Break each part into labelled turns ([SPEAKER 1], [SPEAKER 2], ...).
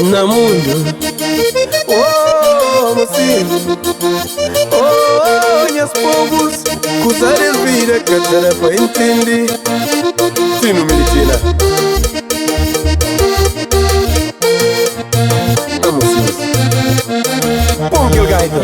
[SPEAKER 1] na mundo. Oh, mocinho. Oh, minhas povos, cruzar a vida que era para entender. Sino medicina. Vamos, põe que o gaita.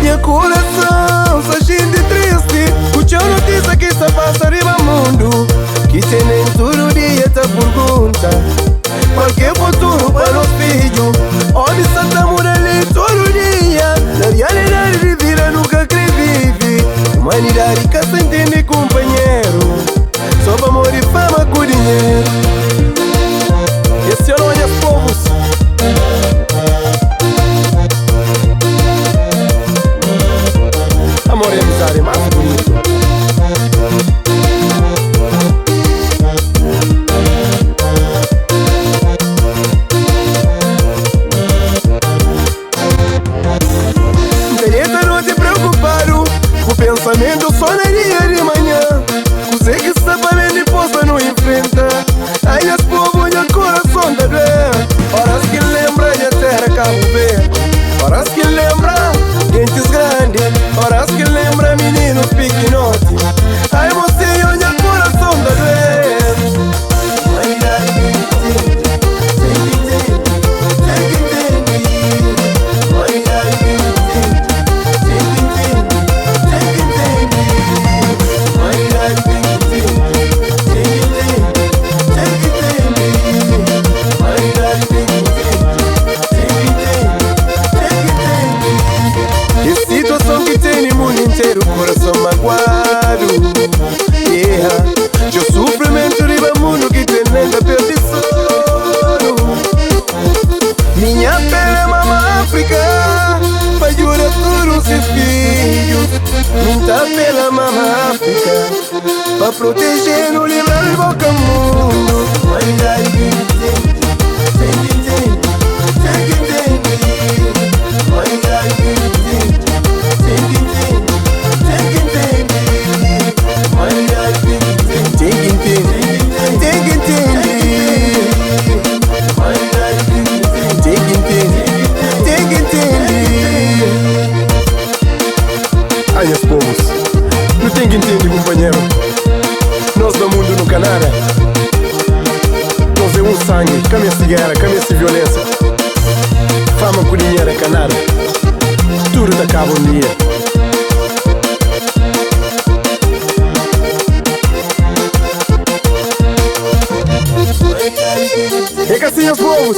[SPEAKER 1] Minha coração só gente triste. Escucha a notícia que está passa arriba mundo. Que tem nem todo dia essa pergunta. Qualquer futuro para os filhos. Onde está morando todo dia. Na realidade de vida nunca vive. Humanidade que se entende companheiro. Só para amor e fama com dinheiro. Esse é o nome dos povos. Amor e amizade mais bonito. Direita não te preocupado. O pensamento só na dia de manhã. Você que está falando e posta não enfrenta. Aí as povos e o coração da doer. Horas que lembra de terra Cabo Verde. Horas que lembra gentes grandes. Horas que lembra meninos pequenotes. Aí você olha o coração da doer. Coração magoado, yeah. O sofrimento riba mundo que tem nega perdição. Minha pele é mama África, vai jurar todos seus filhos. Minha pele é mama África, pra proteger no livrar e boca mundo. Ai, os povos, não tem que entender, companheiro. Nós do mundo no Canadá. Nós é um sangue, cama essa guerra, cama essa violência. Fama com dinheiro é Canadá. Tudo te acaba um dia. É que assim os povos.